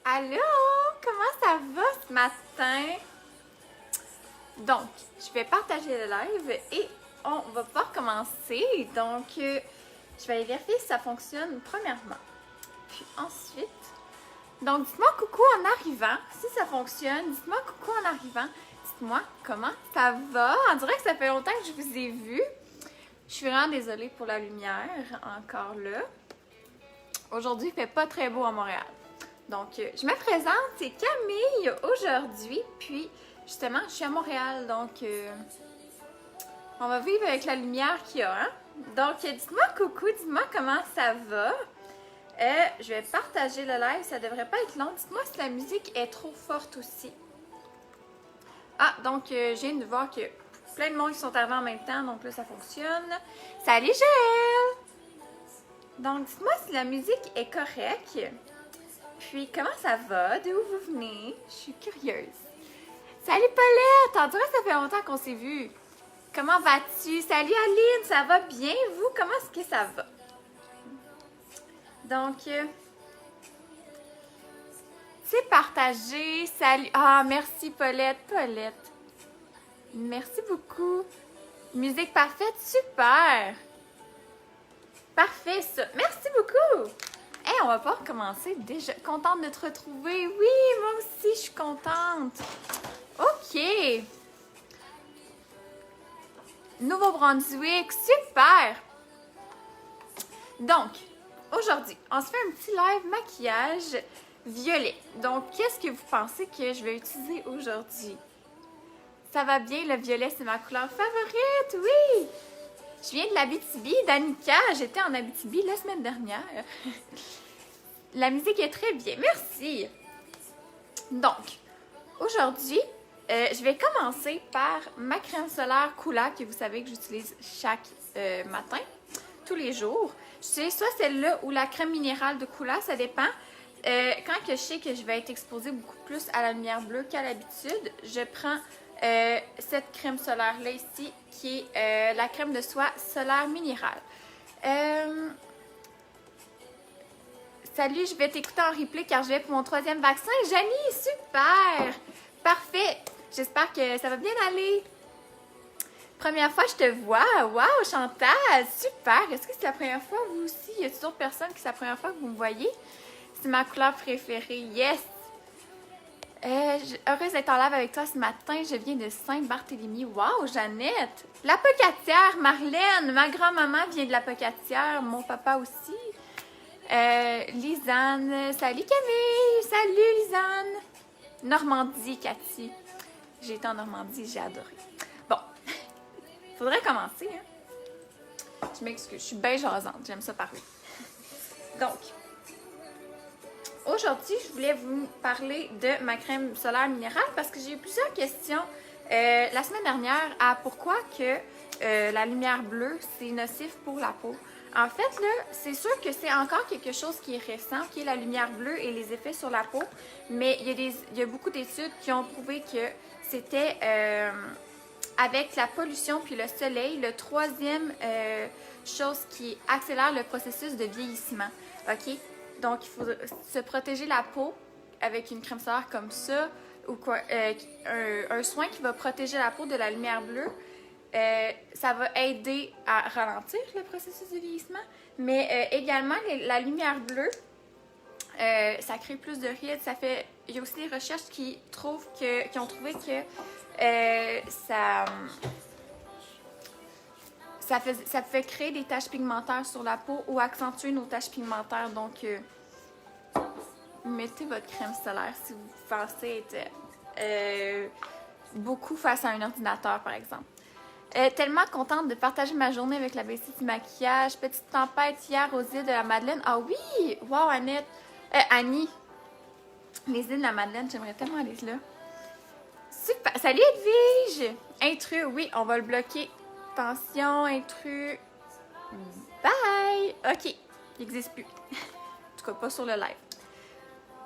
Allô, comment ça va ce matin? Donc, je vais partager le live et on va pouvoir commencer. Donc, je vais aller vérifier si ça fonctionne premièrement. Puis ensuite, donc dites-moi coucou en arrivant. Si ça fonctionne, dites-moi coucou en arrivant. Dites-moi comment ça va. On dirait que ça fait longtemps que je vous ai vu. Je suis vraiment désolée pour la lumière, encore là. Aujourd'hui, il fait pas très beau à Montréal. Donc, je me présente, c'est Camille aujourd'hui. Puis, justement, je suis à Montréal. Donc, on va vivre avec la lumière qu'il y a. Hein? Donc, dites-moi coucou, dites-moi comment ça va. Je vais partager le live, ça devrait pas être long. Dites-moi si la musique est trop forte aussi. Ah, donc, je viens de voir que plein de monde qui sont arrivés en même temps. Donc là, ça fonctionne. Salut, Joël! Donc, dites-moi si la musique est correcte. Puis, comment ça va? D'où vous venez? Je suis curieuse. Salut Paulette! On dirait que ça fait longtemps qu'on s'est vu. Comment vas-tu? Salut Aline, ça va bien? Vous, comment est-ce que ça va? Donc, c'est partagé. Salut. Ah, merci Paulette. Paulette. Merci beaucoup. Musique parfaite, super. Parfait ça. Merci beaucoup. Hey, on va pouvoir commencer déjà. Contente de te retrouver. Oui, moi aussi, je suis contente. OK. Nouveau-Brunswick, super. Donc, aujourd'hui, on se fait un petit live maquillage violet. Donc, qu'est-ce que vous pensez que je vais utiliser aujourd'hui? Ça va bien, le violet, c'est ma couleur favorite, oui! Je viens de l'Abitibi, d'Annika. J'étais en Abitibi la semaine dernière. La musique est très bien, merci! Donc, aujourd'hui, je vais commencer par ma crème solaire Coola, que vous savez que j'utilise chaque matin, tous les jours. C'est soit celle-là ou la crème minérale de Coola, ça dépend. Quand que je sais que je vais être exposée beaucoup plus à la lumière bleue qu'à l'habitude, je prends cette crème solaire-là ici, qui est la crème de soie solaire minérale. Salut, je vais t'écouter en replay car je vais pour mon 3e vaccin. Janie, super! Parfait! J'espère que ça va bien aller. Première fois, je te vois. Wow, Chantal, super! Est-ce que c'est la première fois, vous aussi? Y a-t-il d'autres personnes que c'est la première fois que vous me voyez? C'est ma couleur préférée. Yes! Heureuse d'être en live avec toi ce matin. Je viens de Saint-Barthélemy. Wow, Jeannette! La Pocatière, Marlène! Ma grand-maman vient de la Pocatière. Mon papa aussi. Lisanne. Salut Camille! Salut Lisanne! Normandie, Cathy. J'ai été en Normandie, j'ai adoré. Bon, faudrait commencer, hein? Je m'excuse, je suis bien jasante, j'aime ça parler. Donc, aujourd'hui, je voulais vous parler de ma crème solaire minérale parce que j'ai eu plusieurs questions la semaine dernière à pourquoi que la lumière bleue, c'est nocif pour la peau. En fait, là, c'est sûr que c'est encore quelque chose qui est récent, qui est la lumière bleue et les effets sur la peau, mais il y a beaucoup d'études qui ont prouvé que c'était avec la pollution puis le soleil, le troisième chose qui accélère le processus de vieillissement. OK? Donc, il faut se protéger la peau avec une crème solaire comme ça ou quoi, un soin qui va protéger la peau de la lumière bleue. Ça va aider à ralentir le processus de vieillissement, mais également la lumière bleue, ça crée plus de rides. Il y a aussi des recherches qui ont trouvé que ça fait créer des taches pigmentaires sur la peau ou accentuer nos taches pigmentaires. Donc, mettez votre crème solaire si vous pensez être beaucoup face à un ordinateur, par exemple. Tellement contente de partager ma journée avec la bestie du maquillage. Petite tempête hier aux îles de la Madeleine. Ah oui! Wow, Annette! Annie! Les îles de la Madeleine, j'aimerais tellement aller là. Super! Salut Edwige! Intrus, oui, on va le bloquer. Attention, intrus. Bye! OK, il n'existe plus. En tout cas, pas sur le live.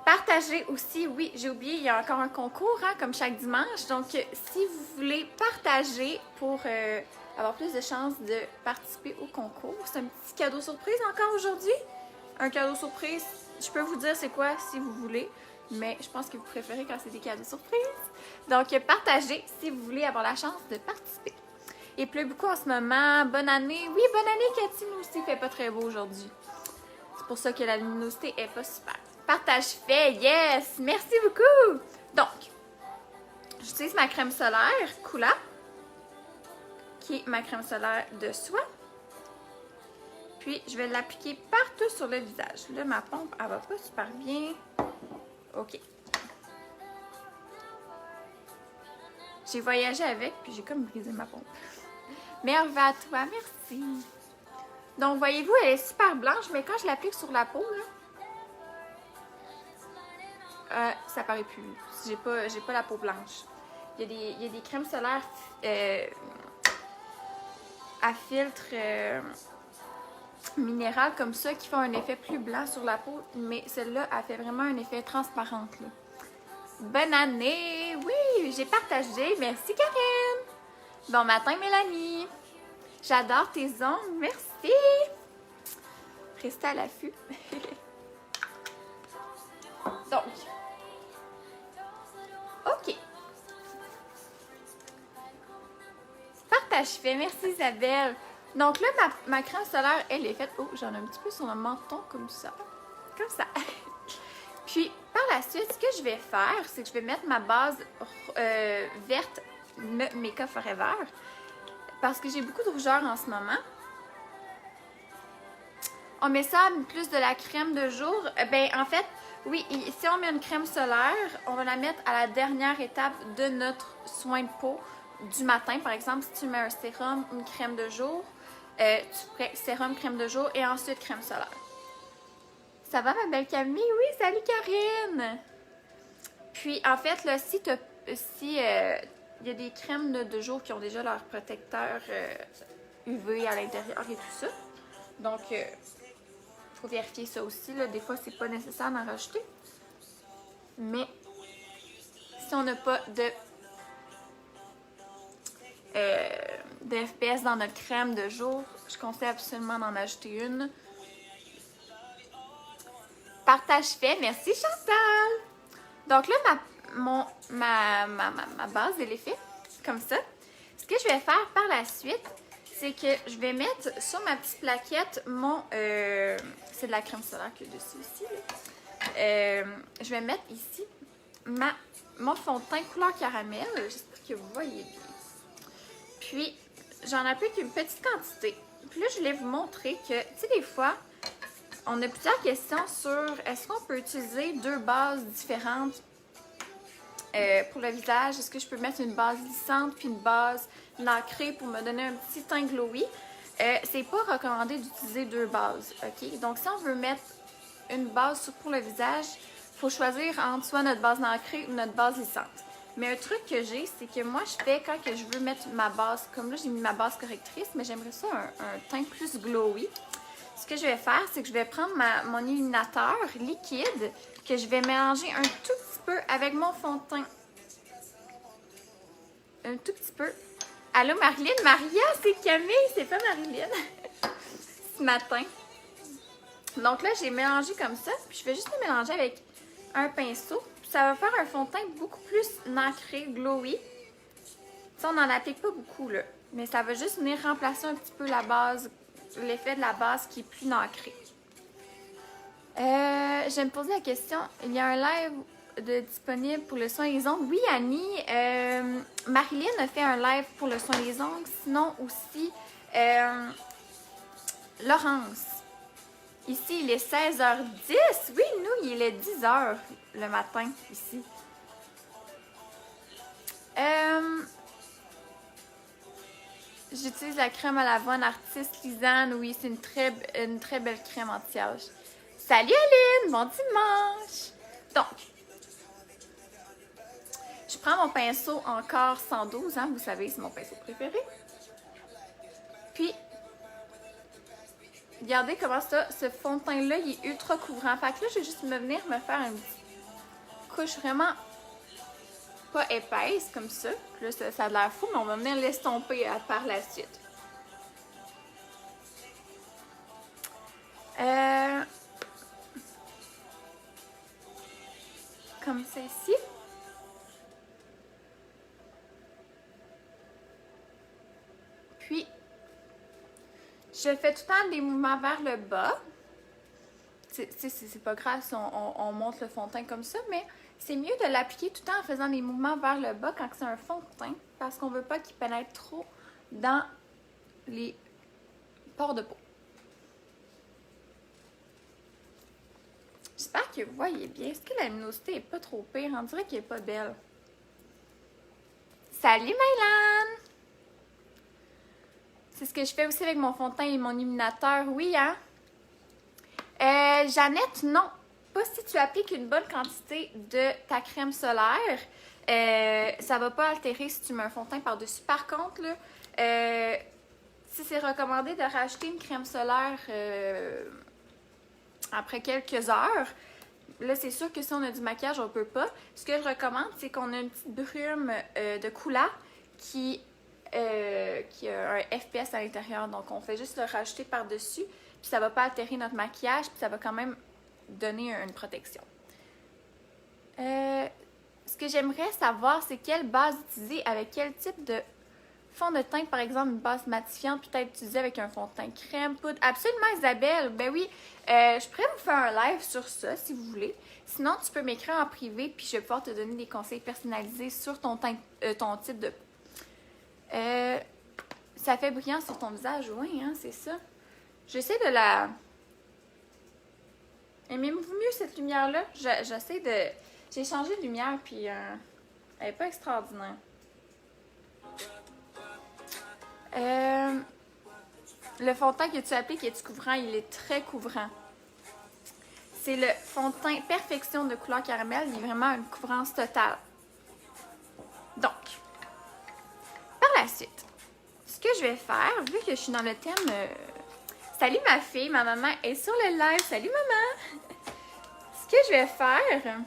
Partager aussi, oui, j'ai oublié, il y a encore un concours, hein, comme chaque dimanche. Donc, si vous voulez partager pour avoir plus de chances de participer au concours, c'est un petit cadeau surprise encore aujourd'hui. Un cadeau surprise, je peux vous dire c'est quoi si vous voulez. mais je pense que vous préférez quand c'est des cadeaux surprises. Donc, partagez si vous voulez avoir la chance de participer. Il pleut beaucoup en ce moment. Bonne année. Oui, bonne année, Cathy. Nous aussi, il fait pas très beau aujourd'hui. C'est pour ça que la luminosité est pas super. Partage fait, yes! Merci beaucoup! Donc, j'utilise ma crème solaire Coola, qui est ma crème solaire de soie. Puis, je vais l'appliquer partout sur le visage. Là, ma pompe, elle va pas super bien. OK. J'ai voyagé avec, puis j'ai comme brisé ma pompe. Merveille à toi, merci! Donc, voyez-vous, elle est super blanche, mais quand je l'applique sur la peau, là, ça paraît plus. J'ai pas la peau blanche. Il y a des crèmes solaires à filtre minéral comme ça qui font un effet plus blanc sur la peau, mais celle-là, elle fait vraiment un effet transparente, là. Bonne année! Oui, j'ai partagé. Merci, Karine! Bon matin, Mélanie! J'adore tes ongles. Merci! Restez à l'affût. Donc, OK. Partage fait. Merci, Isabelle. Donc là, ma crème solaire, elle est faite. Oh, j'en ai un petit peu sur le menton comme ça. Comme ça. Puis, par la suite, ce que je vais faire, c'est que je vais mettre ma base verte Makeup Forever. Parce que j'ai beaucoup de rougeur en ce moment. On met ça plus de la crème de jour. Ben, en fait, oui, si on met une crème solaire, on va la mettre à la dernière étape de notre soin de peau du matin. Par exemple, si tu mets un sérum, une crème de jour, tu prends sérum, crème de jour et ensuite crème solaire. Ça va, ma belle Camille? Oui, salut Karine! Puis, en fait, là, si il y a des crèmes de jour qui ont déjà leur protecteur UV à l'intérieur et tout ça. Donc, faut vérifier ça aussi. Là. Des fois, c'est pas nécessaire d'en rajouter. Mais si on n'a pas de FPS dans notre crème de jour, je conseille absolument d'en ajouter une. Partage fait. Merci, Chantal! Donc là, ma base, elle est faite comme ça. Ce que je vais faire par la suite, c'est que je vais mettre sur ma petite plaquette mon... c'est de la crème solaire que dessus ici. Je vais mettre ici mon fond de teint couleur caramel. J'espère que vous voyez bien. Puis, j'en applique une petite quantité. Puis là, je voulais vous montrer que, tu sais, des fois, on a plusieurs questions sur est-ce qu'on peut utiliser deux bases différentes pour le visage. Est-ce que je peux mettre une base lissante puis une base nacrée pour me donner un petit teint glowy? C'est pas recommandé d'utiliser deux bases, ok? Donc, si on veut mettre une base pour le visage, il faut choisir entre soit notre base nacrée ou notre base lissante. Mais un truc que j'ai, c'est que moi, je fais quand que je veux mettre ma base, comme là, j'ai mis ma base correctrice, mais j'aimerais ça un teint plus glowy. Ce que je vais faire, c'est que je vais prendre mon illuminateur liquide que je vais mélanger un tout petit peu avec mon fond de teint. Un tout petit peu. Allô, Marilyn? Maria, c'est Camille, c'est pas Marilyn. Ce matin. Donc là, j'ai mélangé comme ça. Puis je vais juste le mélanger avec un pinceau. Puis ça va faire un fond de teint beaucoup plus nacré, glowy. Ça, on n'en applique pas beaucoup, là. Mais ça va juste venir remplacer un petit peu la base, l'effet de la base qui est plus nacré. Je vais me poser la question. Il y a un live disponible pour le soin des ongles. Oui, Annie. Marilyn a fait un live pour le soin des ongles. Sinon aussi, Laurence. Ici, il est 16h10. Oui, nous, il est 10h le matin, ici. J'utilise la crème à l'avoine Artiste Lisanne. Oui, c'est une très belle crème anti-âge. Salut Aline! Bon dimanche! Donc, je prends mon pinceau encore 112, hein, vous savez, c'est mon pinceau préféré. Puis, regardez comment ça, ce fond de teint-là, il est ultra couvrant. Fait que là, je vais juste venir me faire une petite couche vraiment pas épaisse comme ça. Puis là, ça a l'air fou, mais on va venir l'estomper par la suite. comme ceci. Puis, je fais tout le temps des mouvements vers le bas. C'est pas grave si on monte le fond de teint comme ça, mais c'est mieux de l'appliquer tout le temps en faisant des mouvements vers le bas quand c'est un fond de teint, parce qu'on veut pas qu'il pénètre trop dans les pores de peau. J'espère que vous voyez bien. Est-ce que la luminosité est pas trop pire? On dirait qu'elle est pas belle. Salut Mylan! C'est ce que je fais aussi avec mon fond de teint et mon illuminateur. Oui, hein? Jeannette, non. Pas si tu appliques une bonne quantité de ta crème solaire. Ça va pas altérer si tu mets un fond de teint par-dessus. Par contre, là, si c'est recommandé de rajouter une crème solaire après quelques heures, là, c'est sûr que si on a du maquillage, on peut pas. Ce que je recommande, c'est qu'on a une petite brume de Coola qui a un FPS à l'intérieur. Donc, on fait juste le rajouter par-dessus. Puis, ça va pas altérer notre maquillage. Puis, ça va quand même donner une protection. Ce que j'aimerais savoir, c'est quelle base utiliser avec quel type de fond de teint. Par exemple, une base matifiante, peut-être utiliser avec un fond de teint crème, poudre. Absolument, Isabelle. Ben oui, je pourrais vous faire un live sur ça, si vous voulez. Sinon, tu peux m'écrire en privé, puis je vais pouvoir te donner des conseils personnalisés sur ton type de peau. Ça fait brillant sur ton visage, oui, hein, c'est ça. J'essaie de la... Aimez-vous mieux cette lumière-là? J'essaie de... J'ai changé de lumière, puis elle n'est pas extraordinaire. Le fond de teint que tu appliques, est-tu couvrant? Il est très couvrant. C'est le fond de teint Perfection de couleur caramel. Il est vraiment une couvrance totale. Donc, par la suite, ce que je vais faire, vu que je suis dans le thème... Salut ma fille, ma maman est sur le live. Salut maman! Ce que je vais faire,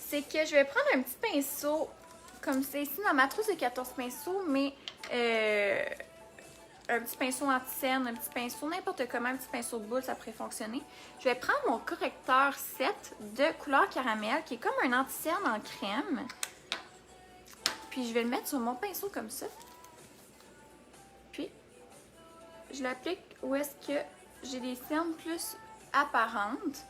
c'est que je vais prendre un petit pinceau, comme c'est ici dans ma trousse de 14 pinceaux, mais un petit pinceau anti-cerne, un petit pinceau, n'importe comment, un petit pinceau de boule, ça pourrait fonctionner. Je vais prendre mon correcteur 7 de couleur caramel, qui est comme un anti-cerne en crème. Puis je vais le mettre sur mon pinceau comme ça. Puis, je l'applique où est-ce que j'ai des cernes plus apparentes.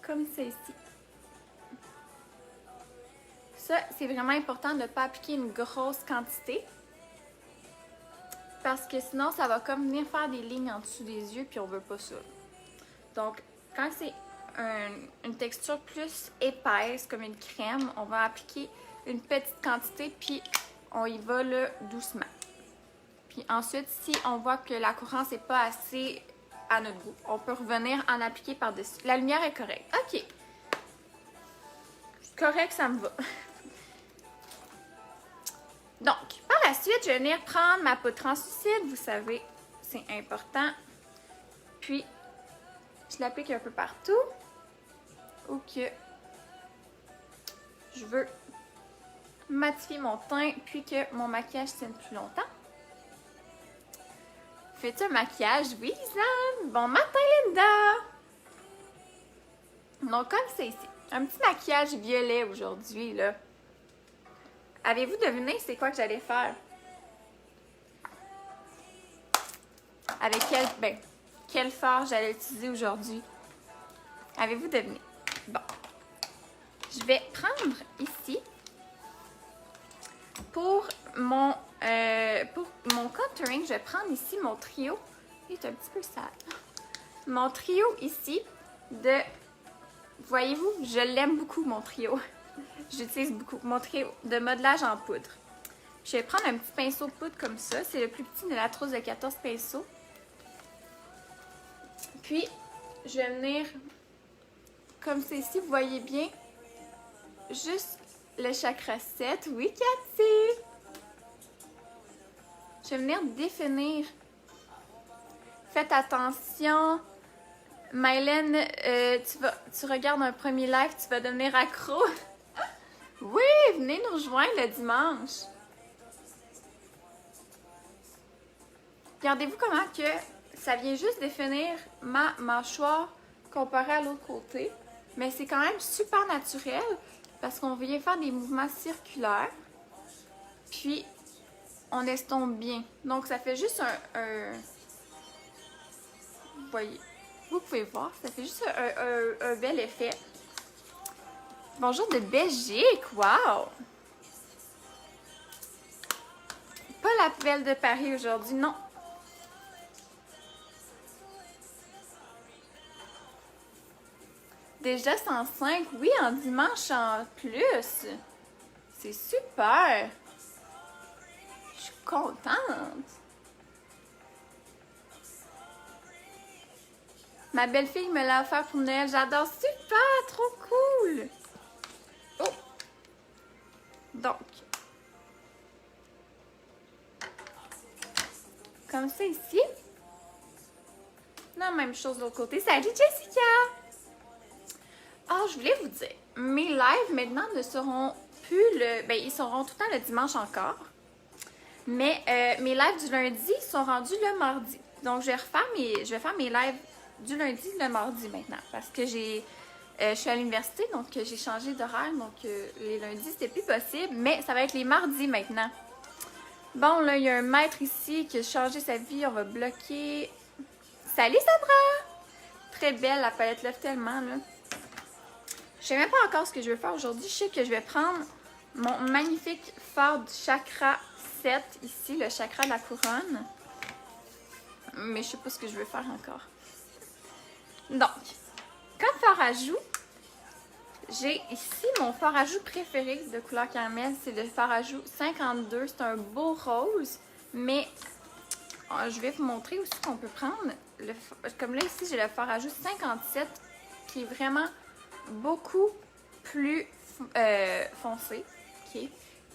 Comme celle-ci. Ça, c'est vraiment important de ne pas appliquer une grosse quantité. Parce que sinon, ça va comme venir faire des lignes en dessous des yeux, puis on veut pas ça. Donc, quand c'est une texture plus épaisse, comme une crème, on va appliquer une petite quantité, puis on y va là, doucement. Puis ensuite, si on voit que la couvrance n'est pas assez à notre goût, on peut revenir en appliquer par-dessus. La lumière est correcte. OK. Correct, ça me va. Donc, par la suite, je vais venir prendre ma poudre translucide. Vous savez, c'est important. Puis, je l'applique un peu partout. Ou que je veux matifier mon teint, puis que mon maquillage tienne plus longtemps. Fais-tu un maquillage? Oui, Lisanne! Bon matin, Linda! Donc, comme c'est ici. Un petit maquillage violet aujourd'hui, là. Avez-vous deviné c'est quoi que j'allais faire? Avec quel fard j'allais utiliser aujourd'hui? Avez-vous deviné? Bon. Je vais prendre ici pour mon contouring, je vais prendre ici mon trio. Il est un petit peu sale. Mon trio ici de... Voyez-vous, je l'aime beaucoup, mon trio. J'utilise beaucoup. Mon trio de modelage en poudre. Je vais prendre un petit pinceau de poudre comme ça. C'est le plus petit de la trousse de 14 pinceaux. Puis, je vais venir, comme c'est ici, vous voyez bien, juste le chakra 7. Oui, Cathy! Je vais venir définir. Faites attention. Mylène, tu regardes un premier live, tu vas devenir accro. Oui, venez nous rejoindre le dimanche. Regardez-vous comment que ça vient juste définir ma mâchoire comparé à l'autre côté. Mais c'est quand même super naturel parce qu'on vient faire des mouvements circulaires. Puis, on estompe bien. Donc, ça fait juste vous voyez, vous pouvez voir, ça fait juste un bel effet. Bonjour de Belgique, wow! Pas la belle de Paris aujourd'hui, non. Déjà 105, oui, en dimanche en plus. C'est super. Je suis contente. Ma belle-fille me l'a offert pour Noël. J'adore. Super, trop cool. Oh. Donc. Comme ça ici. La même chose de l'autre côté. Salut Jessica. Ah, je voulais vous dire, mes lives maintenant ne seront plus le... Ben, ils seront tout le temps le dimanche encore. Mais mes lives du lundi sont rendus le mardi. Donc, je vais faire mes lives du lundi le mardi maintenant. Parce que je suis à l'université, donc j'ai changé d'horaire. Donc, les lundis, c'était plus possible. Mais ça va être les mardis maintenant. Bon, là, il y a un maître ici qui a changé sa vie. On va bloquer. Salut Sabra! Très belle la palette lève tellement, là. Je sais même pas encore ce que je vais faire aujourd'hui. Je sais que je vais prendre mon magnifique fard du chakra 7 ici, le chakra de la couronne. Mais je sais pas ce que je vais faire encore. Donc, comme fard à joues, j'ai ici mon fard à joues préféré de couleur caramel. C'est le fard à joues 52. C'est un beau rose. Mais je vais vous montrer aussi qu'on peut prendre. Comme là, ici, j'ai le fard à joues 57 qui est vraiment beaucoup plus foncé. Okay.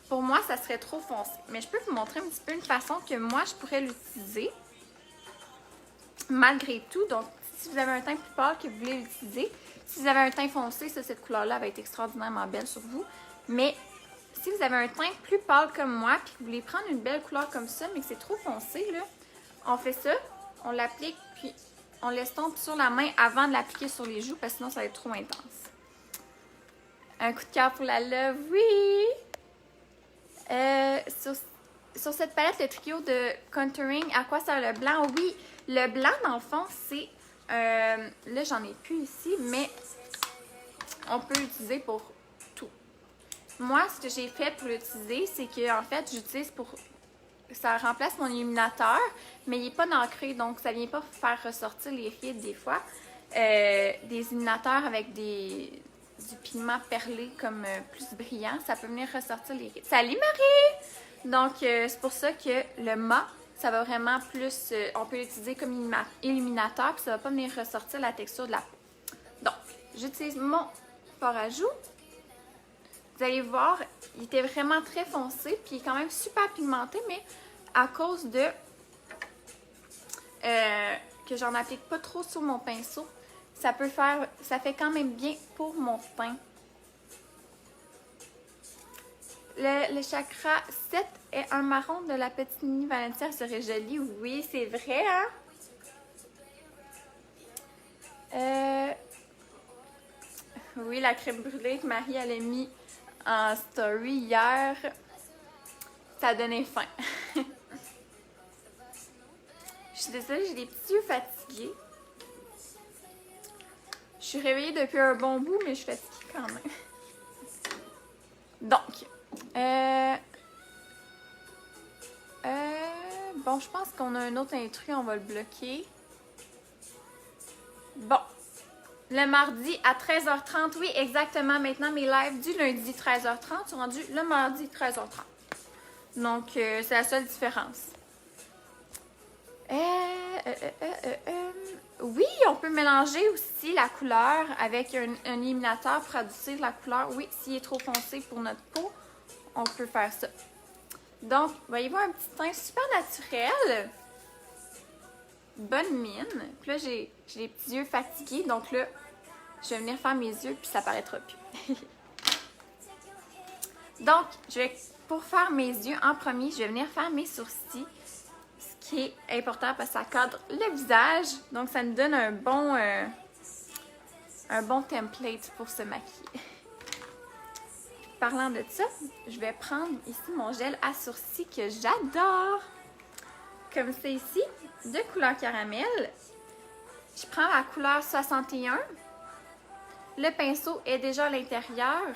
Pour moi, ça serait trop foncé. Mais je peux vous montrer un petit peu une façon que moi, je pourrais l'utiliser. Malgré tout. Donc, si vous avez un teint plus pâle que vous voulez l'utiliser, si vous avez un teint foncé, cette couleur-là va être extraordinairement belle sur vous. Mais si vous avez un teint plus pâle comme moi, puis que vous voulez prendre une belle couleur comme ça, mais que c'est trop foncé, là, on fait ça, on l'applique, puis on l'estompe sur la main avant de l'appliquer sur les joues, parce que sinon, ça va être trop intense. Un coup de cœur pour la love, oui! Sur cette palette, le trio de contouring, à quoi sert le blanc? Oui, le blanc, dans le fond, c'est... là, j'en ai plus ici, mais on peut l'utiliser pour tout. Moi, ce que j'ai fait pour l'utiliser, c'est que en fait, j'utilise pour... Ça remplace mon illuminateur, mais il n'est pas ancré, donc ça ne vient pas faire ressortir les rides des fois. Des illuminateurs avec du pigment perlé comme plus brillant, ça peut venir ressortir les rides. Salut Marie! Donc, c'est pour ça que le mat, ça va vraiment plus... on peut l'utiliser comme illuminateur, puis ça va pas venir ressortir la texture de la peau. Donc, j'utilise mon fard à joues. Vous allez voir, il était vraiment très foncé, puis il est quand même super pigmenté, mais à cause de... que j'en applique pas trop sur mon pinceau, ça fait quand même bien pour mon teint. Le chakra 7 est un marron de la petite mini Valentina serait jolie. Oui, c'est vrai, hein? Oui, la crème brûlée que Marie elle a mis en story hier, ça a donné faim. Je suis désolée, j'ai des petits yeux fatigués. Je suis réveillée depuis un bon bout, mais je suis fatiguée quand même. Donc, bon, je pense qu'on a un autre intrus, on va le bloquer. Bon, le mardi à 13h30, oui, exactement. Maintenant, mes lives du lundi 13h30 sont rendus le mardi 13h30. Donc, c'est la seule différence. Oui, on peut mélanger aussi la couleur avec un illuminateur pour adoucir la couleur. Oui, s'il est trop foncé pour notre peau, on peut faire ça. Donc, voyez-vous un petit teint super naturel. Bonne mine. Puis là, j'ai les petits yeux fatigués. Donc là, je vais venir faire mes yeux puis ça paraîtra plus. Donc, pour faire mes yeux en premier, je vais venir faire mes sourcils. Ce qui est important parce que ça cadre le visage. Donc, ça nous donne un bon un bon template pour se maquiller. Parlant de ça, je vais prendre ici mon gel à sourcils que j'adore. Comme c'est ici, de couleur caramel. Je prends la couleur 61. Le pinceau est déjà à l'intérieur.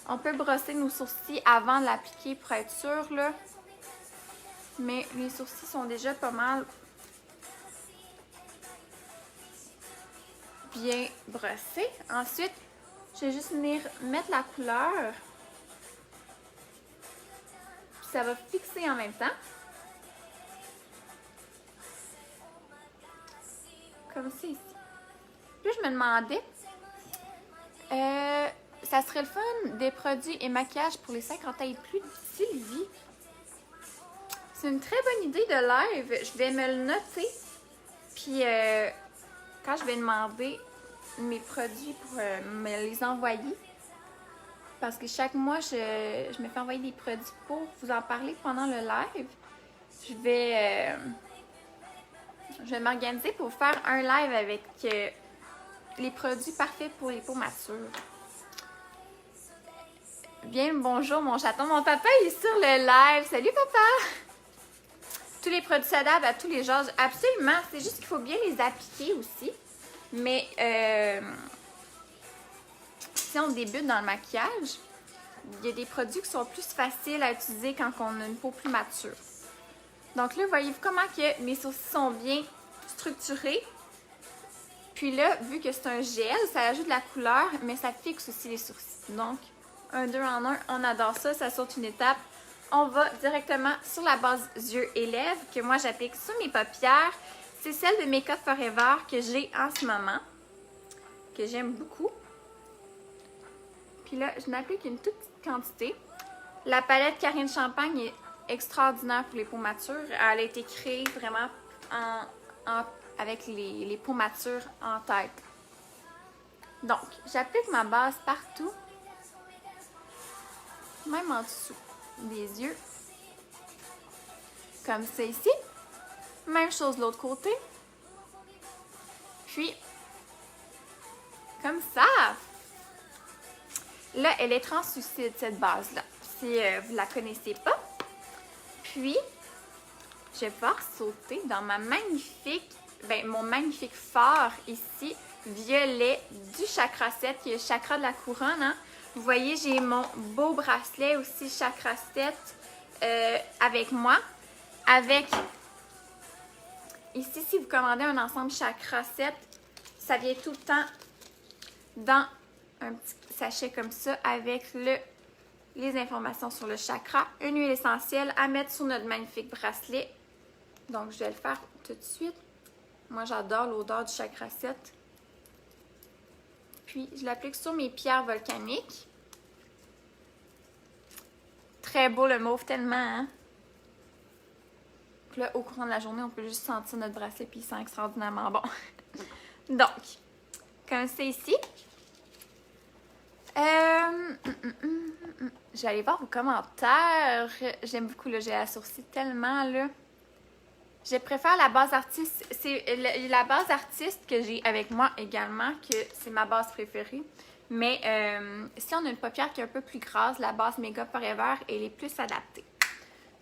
On peut brosser nos sourcils avant de l'appliquer pour être sûr, là. Mais les sourcils sont déjà pas mal bien brossés. Ensuite, je vais juste venir mettre la couleur. Puis ça va fixer en même temps. Comme c'est ici. Puis je me demandais, ça serait le fun des produits et maquillage pour les 50 ans et plus de Sylvie. C'est une très bonne idée de live. Je vais me le noter. Puis quand je vais demander mes produits pour me les envoyer, parce que chaque mois, je me fais envoyer des produits pour vous en parler pendant le live, je vais m'organiser pour faire un live avec les produits parfaits pour les peaux matures. Bien, bonjour mon chaton. Mon papa est sur le live. Salut papa! Tous les produits s'adaptent à tous les genres. Absolument. C'est juste qu'il faut bien les appliquer aussi. Mais si on débute dans le maquillage, il y a des produits qui sont plus faciles à utiliser quand on a une peau plus mature. Donc là, voyez-vous comment que mes sourcils sont bien structurés. Puis là, vu que c'est un gel, ça ajoute de la couleur, mais ça fixe aussi les sourcils. Donc, un 2 en 1, on adore ça, ça saute une étape. On va directement sur la base yeux et lèvres, que moi j'applique sur mes paupières. C'est celle de Make Up Forever que j'ai en ce moment, que j'aime beaucoup. Puis là, je n'applique une toute petite quantité. La palette Karine Champagne est extraordinaire pour les peaux matures. Elle a été créée vraiment avec les peaux matures en tête. Donc, j'applique ma base partout, même en dessous des yeux, comme ça ici. Même chose de l'autre côté. Puis, comme ça. Là, elle est translucide, cette base-là, si vous ne la connaissez pas. Puis, je vais pouvoir sauter dans ma mon magnifique fard ici, violet du chakra 7, qui est le chakra de la couronne. Hein. Vous voyez, j'ai mon beau bracelet aussi, chakra 7, avec moi. Avec, ici, si vous commandez un ensemble chakra 7, ça vient tout le temps dans un petit sachet comme ça avec les informations sur le chakra. Une huile essentielle à mettre sur notre magnifique bracelet. Donc, je vais le faire tout de suite. Moi, j'adore l'odeur du chakra 7. Puis, je l'applique sur mes pierres volcaniques. Très beau le mauve, tellement, hein? Puis là, au courant de la journée, on peut juste sentir notre bracelet puis il sent extraordinairement bon. Donc, comme c'est ici. Je vais aller voir vos commentaires. J'aime beaucoup le gel à sourcils tellement, là. Je préfère la base artiste. C'est la base artiste que j'ai avec moi également, que c'est ma base préférée. Mais si on a une paupière qui est un peu plus grasse, la base Make Up Forever, elle est plus adaptée.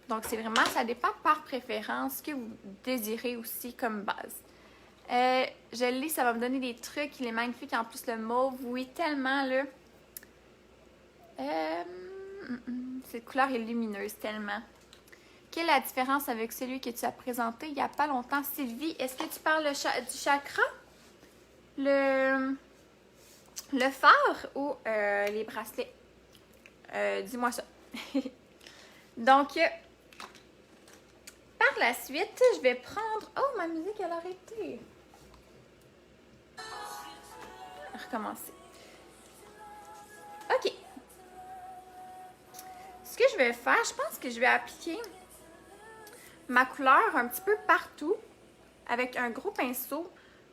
Donc, c'est vraiment, ça dépend par préférence ce que vous désirez aussi comme base. Je l'ai, ça va me donner des trucs. Il est magnifique. En plus, le mauve, oui, tellement, là. Cette couleur est lumineuse, tellement. Quelle est la différence avec celui que tu as présenté il n'y a pas longtemps, Sylvie? Est-ce que tu parles du chakra? Le phare ou les bracelets? Dis-moi ça. Donc, par la suite, je vais prendre... Oh, ma musique, elle a arrêté. Recommencer. OK. Ce que je vais faire, je pense que je vais appliquer ma couleur un petit peu partout avec un gros pinceau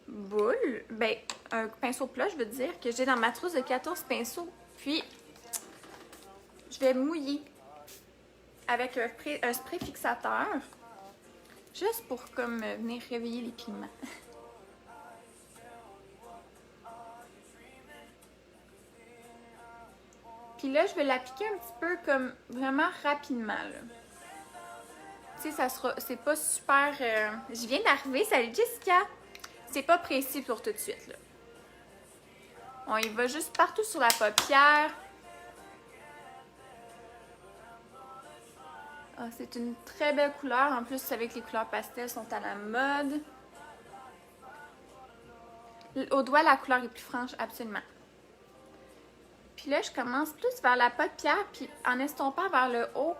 boule. Ben, un pinceau plat, je veux dire, que j'ai dans ma trousse de 14 pinceaux. Puis, je vais mouiller avec un spray fixateur. Juste pour comme venir réveiller les pigments. Puis là, je vais l'appliquer un petit peu comme vraiment rapidement, là. Tu sais, c'est pas super... Je viens d'arriver, salut Jessica! C'est pas précis pour tout de suite, là. On y va juste partout sur la paupière. Ah, c'est une très belle couleur. En plus, vous savez que les couleurs pastel sont à la mode. Au doigt, la couleur est plus franche, absolument. Puis là, je commence plus vers la paupière, puis en estompant vers le haut.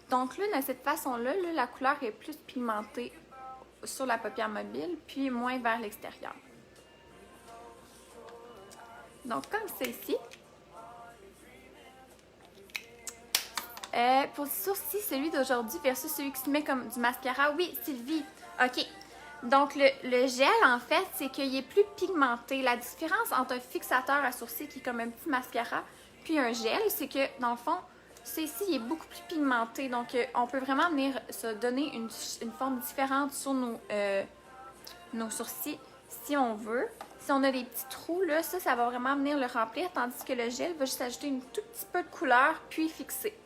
Donc là, de cette façon-là, là, la couleur est plus pigmentée sur la paupière mobile, puis moins vers l'extérieur. Donc, comme celle-ci. Pour le sourcil, celui d'aujourd'hui versus celui qui se met comme du mascara. Oui, Sylvie. OK. Donc, le gel, en fait, c'est qu'il est plus pigmenté. La différence entre un fixateur à sourcils qui est comme un petit mascara, puis un gel, c'est que, dans le fond, celui-ci, il est beaucoup plus pigmenté. Donc, on peut vraiment venir se donner une forme différente sur nos sourcils, si on veut. Si on a des petits trous, là, ça va vraiment venir le remplir, tandis que le gel va juste ajouter un tout petit peu de couleur, puis fixer.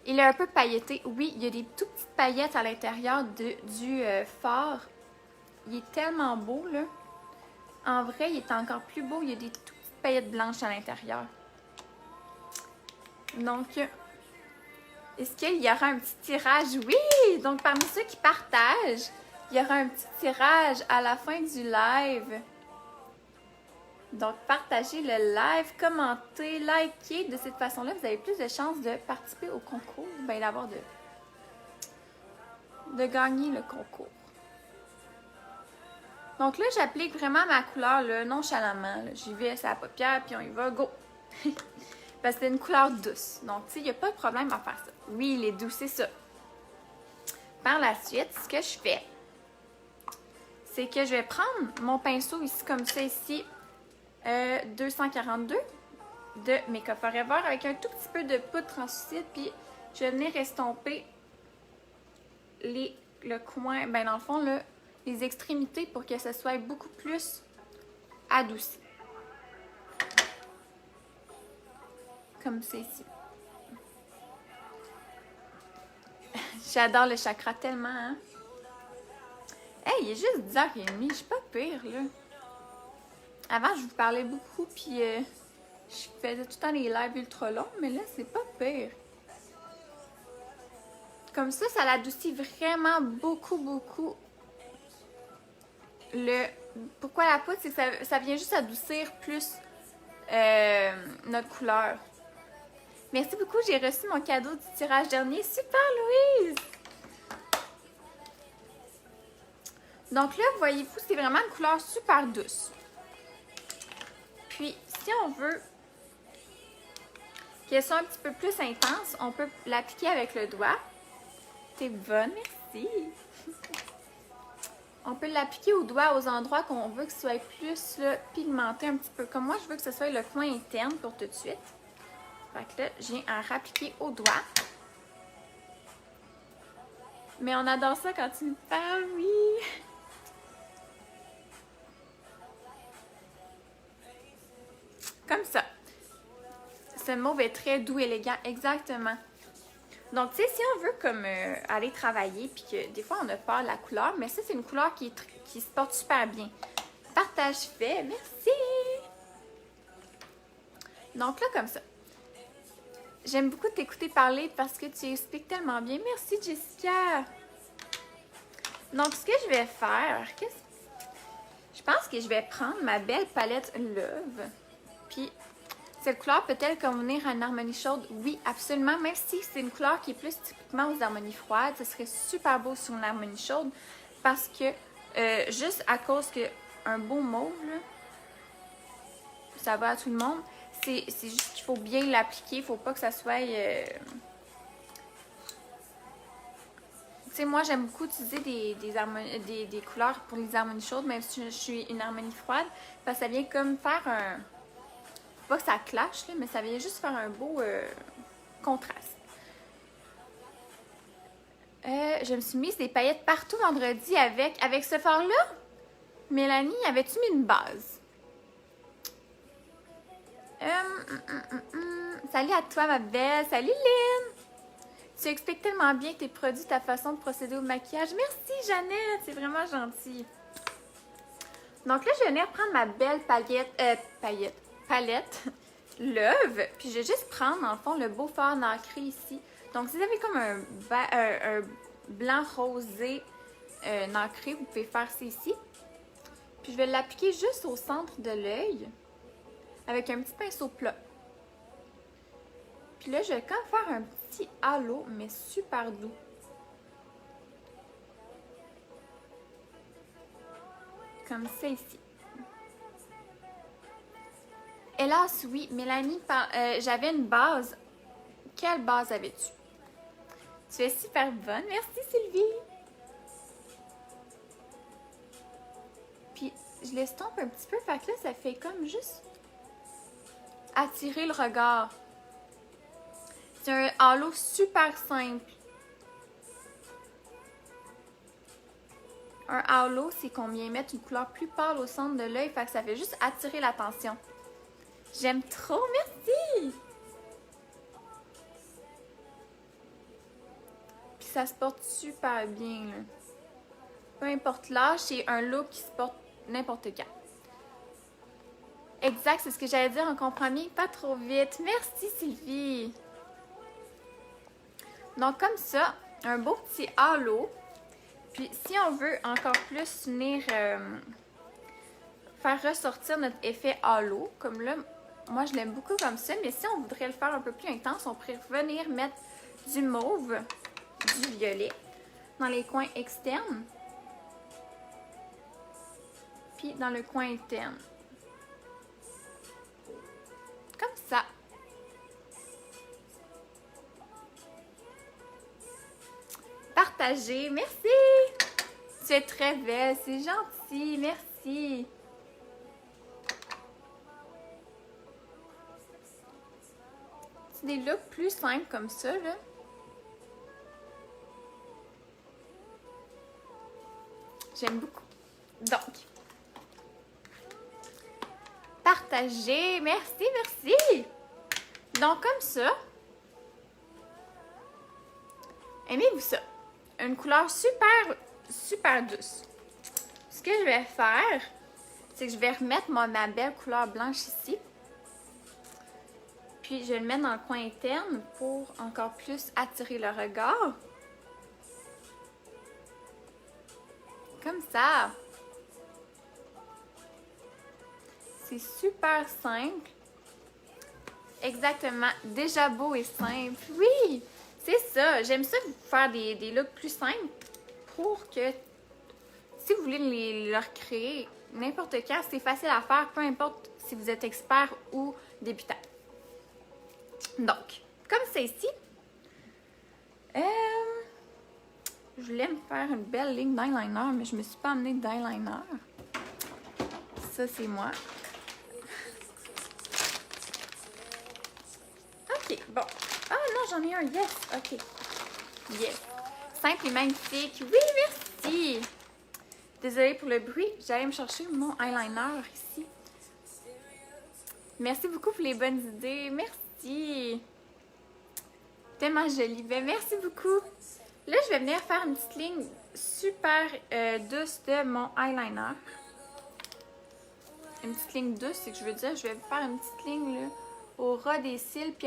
Il est un peu pailleté. Oui, il y a des tout petites paillettes à l'intérieur du fard. Il est tellement beau, là. En vrai, il est encore plus beau. Il y a des tout petites paillettes blanches à l'intérieur. Donc, est-ce qu'il y aura un petit tirage? Oui! Donc, parmi ceux qui partagent, il y aura un petit tirage à la fin du live. Donc, partagez le live, commentez, likez. De cette façon-là, vous avez plus de chances de participer au concours, bien d'avoir de gagner le concours. Donc là, j'applique vraiment ma couleur là, nonchalamment. J'y vais à la paupière, puis on y va, go! Parce que c'est une couleur douce. Donc, tu sais, il n'y a pas de problème à faire ça. Oui, il est doux, c'est ça. Par la suite, ce que je fais, c'est que je vais prendre mon pinceau ici, comme ça, ici, 242 de Make-up Forever avec un tout petit peu de poudre translucide, puis je vais venir estomper le coin, ben dans le fond, là, les extrémités pour que ça soit beaucoup plus adouci. Comme c'est ici. J'adore le chakra tellement, hein? Hey, il est juste 10h30, je suis pas pire, là. Avant, je vous parlais beaucoup, puis je faisais tout le temps des lives ultra longs, mais là, c'est pas pire. Comme ça l'adoucit vraiment beaucoup, beaucoup. Pourquoi la poudre? C'est que ça vient juste adoucir plus notre couleur. Merci beaucoup, j'ai reçu mon cadeau du tirage dernier. Super, Louise! Donc là, voyez-vous, c'est vraiment une couleur super douce. Puis, si on veut qu'elle soit un petit peu plus intense, on peut l'appliquer avec le doigt. T'es bonne, merci! On peut l'appliquer au doigt aux endroits qu'on veut que ce soit plus là, pigmenté un petit peu. Comme moi, je veux que ce soit le coin interne pour tout de suite. Fait que là, je viens à rappliquer au doigt. Mais on adore ça quand tu me parles, oui! Comme ça. Ce mauve est très doux, élégant, exactement. Donc, tu sais, si on veut comme aller travailler, puis que des fois, on a peur de la couleur, mais ça, c'est une couleur qui se porte super bien. Partage fait, merci! Donc là, comme ça. J'aime beaucoup t'écouter parler parce que tu expliques tellement bien. Merci, Jessica! Donc, ce que je vais faire, je pense que je vais prendre ma belle palette Love, puis cette couleur peut-elle convenir à une harmonie chaude? Oui, absolument. Même si c'est une couleur qui est plus typiquement aux harmonies froides, ce serait super beau sur une harmonie chaude parce que juste à cause qu'un beau mauve, là, ça va à tout le monde, c'est juste qu'il faut bien l'appliquer. Il ne faut pas que ça soit... Tu sais, moi, j'aime beaucoup utiliser des couleurs pour les harmonies chaudes, même si je suis une harmonie froide, parce que ça vient comme faire un... Pas que ça clash, là, mais ça vient juste faire un beau contraste. Je me suis mise des paillettes partout vendredi avec ce fard-là. Mélanie, avais-tu mis une base? Salut à toi, ma belle. Salut, Lynn. Tu expliques tellement bien tes produits, ta façon de procéder au maquillage. Merci, Jeannette. C'est vraiment gentil. Donc là, je vais venir prendre ma belle palette L'œuvre. Puis je vais juste prendre, en fond, le beau fard nacré ici. Donc, si vous avez comme un blanc rosé nacré, vous pouvez faire ça ici. Puis je vais l'appliquer juste au centre de l'œil avec un petit pinceau plat. Puis là, je vais quand même faire un petit halo, mais super doux. Comme ça ici. Hélas, oui, Mélanie, j'avais une base. Quelle base avais-tu? Tu es super bonne. Merci, Sylvie. Puis, je l'estompe un petit peu. Fait que là, ça fait comme juste attirer le regard. C'est un halo super simple. Un halo, c'est qu'on vient mettre une couleur plus pâle au centre de l'œil. Fait que ça fait juste attirer l'attention. J'aime trop, merci! Puis ça se porte super bien, là. Peu importe l'âge, c'est un look qui se porte n'importe quand. Exact, c'est ce que j'allais dire, on comprend bien, pas trop vite. Merci, Sylvie! Donc, comme ça, un beau petit halo. Puis, si on veut encore plus venir faire ressortir notre effet halo, comme là, moi, je l'aime beaucoup comme ça, mais si on voudrait le faire un peu plus intense, on pourrait venir mettre du mauve, du violet dans les coins externes, puis dans le coin interne. Comme ça. Partagez, merci! Tu es très belle, c'est gentil, merci! C'est des looks plus simples comme ça, là. J'aime beaucoup. Donc, partagez, merci, merci! Donc, comme ça, aimez-vous ça? Une couleur super, super douce. Ce que je vais faire, c'est que je vais remettre ma belle couleur blanche ici. Puis, je vais le mettre dans le coin interne pour encore plus attirer le regard. Comme ça. C'est super simple. Exactement. Déjà beau et simple. Oui! C'est ça. J'aime ça faire des looks plus simples pour que si vous voulez les recréer n'importe quand, c'est facile à faire, peu importe si vous êtes expert ou débutant. Donc, comme c'est ici, je voulais me faire une belle ligne d'eyeliner, mais je me suis pas amenée d'eyeliner. Ça, c'est moi. OK, bon. Ah non, j'en ai un, yes, OK. Yes. Simple et magnifique. Oui, merci. Désolée pour le bruit, j'allais me chercher mon eyeliner ici. Merci beaucoup pour les bonnes idées. Merci. Tellement joli. Ben, merci beaucoup. Là, je vais venir faire une petite ligne super douce de mon eyeliner. Une petite ligne douce, c'est que je veux dire, je vais faire une petite ligne là, au ras des cils, puis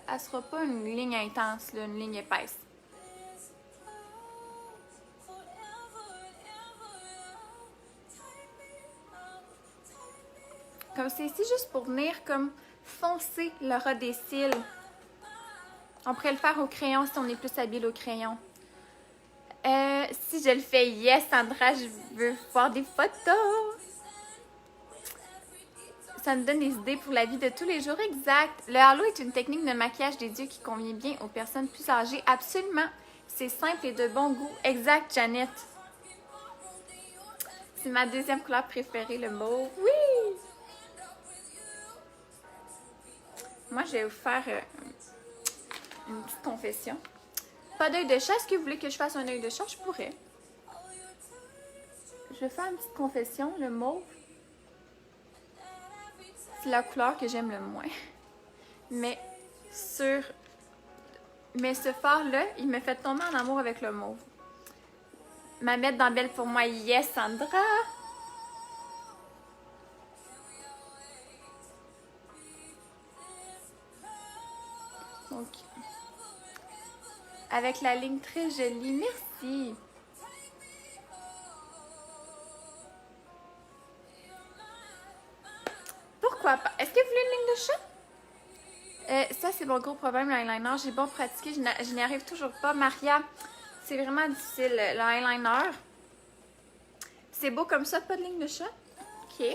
elle sera pas une ligne intense, là, une ligne épaisse. Comme c'est ici, juste pour venir comme foncer le ras des cils. On pourrait le faire au crayon si on est plus habile au crayon. Si je le fais, yes, Sandra, je veux voir des photos. Ça me donne des idées pour la vie de tous les jours, exact. Le halo est une technique de maquillage des yeux qui convient bien aux personnes plus âgées. Absolument. C'est simple et de bon goût. Exact, Jeannette. C'est ma deuxième couleur préférée, le mauve. Oui! Moi, je vais vous faire une petite confession. Pas d'œil de chat. Est-ce que vous voulez que je fasse un œil de chat? Je pourrais. Je vais faire une petite confession. Le mauve, c'est la couleur que j'aime le moins. Mais sur... Mais ce fard-là, il me fait tomber en amour avec le mauve. Ma mettre dans Belle pour moi, yes, Sandra! Donc, avec la ligne très jolie, merci! Pourquoi pas? Est-ce que vous voulez une ligne de chat? Ça, c'est mon gros problème, l'eyeliner. J'ai beau pratiquer, je n'y arrive toujours pas. Maria, c'est vraiment difficile, l'eyeliner. C'est beau comme ça, pas de ligne de chat? Ok.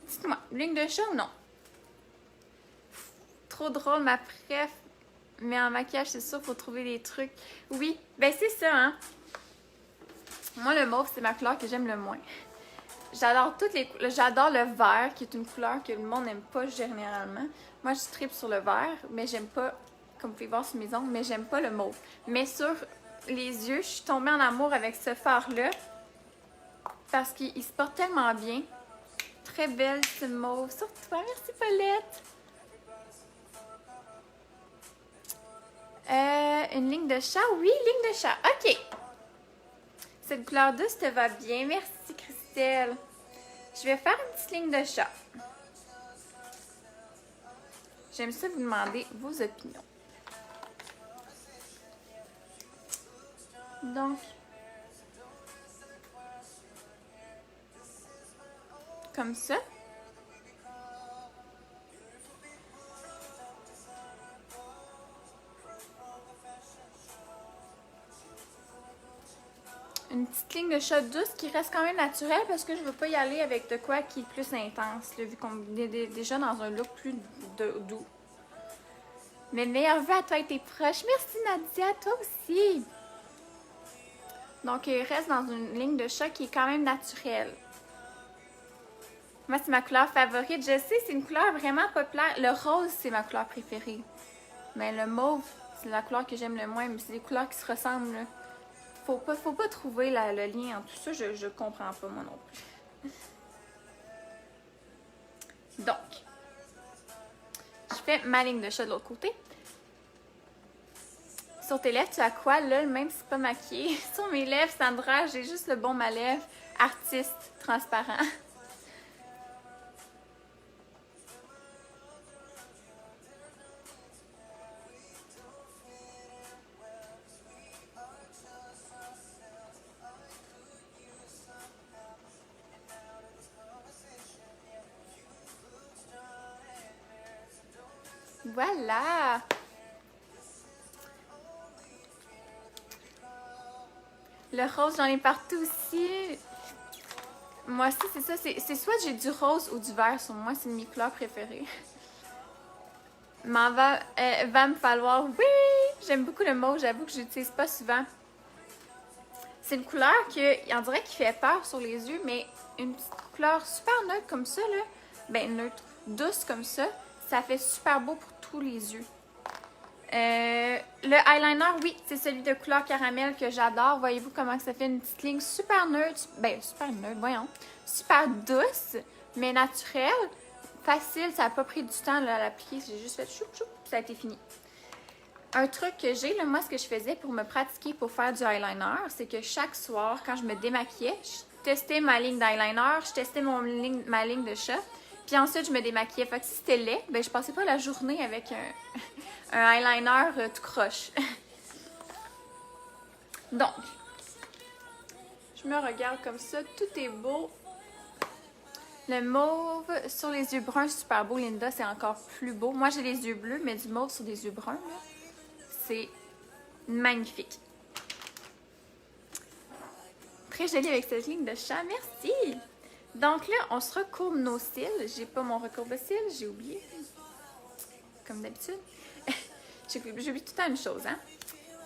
Dites-moi, ligne de chat ou non? Trop drôle, ma préf. Mais en maquillage, c'est sûr, faut trouver des trucs. Oui, ben c'est ça, hein. Moi, le mauve, c'est ma couleur que j'aime le moins. J'adore toutes les couleurs. J'adore le vert, qui est une couleur que le monde n'aime pas généralement. Moi, je tripe sur le vert, mais j'aime pas, comme vous pouvez voir sur mes ongles, mais j'aime pas le mauve. Mais sur les yeux, je suis tombée en amour avec ce fard-là. Parce qu'il se porte tellement bien. Très belle, ce mauve. Sur toi, merci Paulette. Une ligne de chat? Oui, ligne de chat. OK. Cette couleur douce te va bien. Merci, Christelle. Je vais faire une petite ligne de chat. J'aime ça vous demander vos opinions. Donc, comme ça. Une petite ligne de chat douce qui reste quand même naturelle parce que je veux pas y aller avec de quoi qui est plus intense, là, vu qu'on est déjà dans un look plus doux. Mais le meilleur vœu à toi et tes proches. Merci Nadia, toi aussi. Donc, il reste dans une ligne de chat qui est quand même naturelle. Moi, c'est ma couleur favorite. Je sais, c'est une couleur vraiment populaire. Le rose, c'est ma couleur préférée. Mais le mauve, c'est la couleur que j'aime le moins. Mais c'est des couleurs qui se ressemblent, là. Faut pas trouver le lien entre tout ça. Je comprends pas, moi non plus. Donc, je fais ma ligne de chat de l'autre côté. Sur tes lèvres, tu as quoi, là, même si c'est pas maquillé? Sur mes lèvres, Sandra, j'ai juste le bon ma lèvre. Artiste, transparent. Voilà! Le rose, j'en ai partout aussi. Moi aussi, c'est ça. C'est soit j'ai du rose ou du vert sur moi. C'est une de mes couleurs préférées. Va me falloir... Oui! J'aime beaucoup le mauve. J'avoue que je l'utilise pas souvent. C'est une couleur on dirait qu'il fait peur sur les yeux, mais une petite couleur super neutre comme ça, là. Ben, neutre. Douce comme ça. Ça fait super beau pour tous les yeux. Le eyeliner, oui, c'est celui de couleur caramel que j'adore. Voyez-vous comment ça fait une petite ligne super neutre. Ben, super neutre, voyons. Super douce, mais naturelle. Facile, ça n'a pas pris du temps là, à l'appliquer. J'ai juste fait choup choup, ça a été fini. Un truc que j'ai, là, moi, ce que je faisais pour me pratiquer pour faire du eyeliner, c'est que chaque soir, quand je me démaquillais, je testais ma ligne d'eyeliner, je testais ma ligne de chat. Puis ensuite, je me démaquillais. Fait que si c'était laid, ben je passais pas la journée avec un eyeliner tout croche. Donc, je me regarde comme ça. Tout est beau. Le mauve sur les yeux bruns, super beau. Linda, c'est encore plus beau. Moi, j'ai les yeux bleus, mais du mauve sur des yeux bruns, c'est magnifique. Très jolie avec cette ligne de chat. Merci! Donc là, on se recourbe nos cils. J'ai pas mon recourbe-cils, j'ai oublié. Comme d'habitude. J'oublie tout le temps une chose, hein.